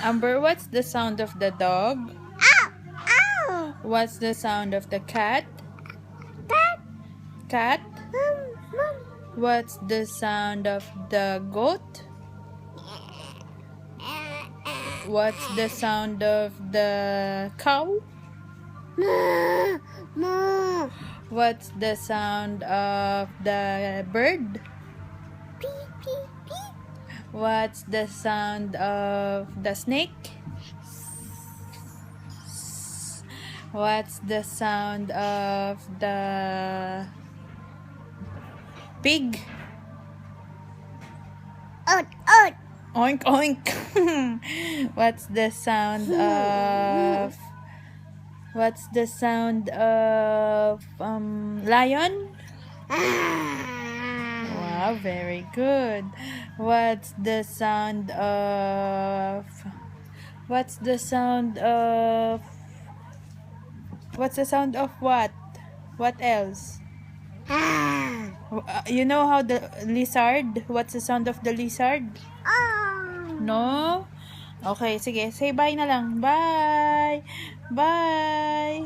Amber, what's the sound of the dog? Ow! Ow! What's the sound of the cat? Cat! Cat? Mom! What's the sound of the goat? What's the sound of the cow? Moo! Moo! What's the sound of the bird? Pee! Pee! Pee! What's the sound of the snake? What's the sound of the pig? Oat! Oat! Oink oink. What's the sound of lion? Wow, very good. What's the sound of what? What else? You know how the lizard? What's the sound of the lizard? No? Okay, sige. Say bye na lang. Bye! Bye!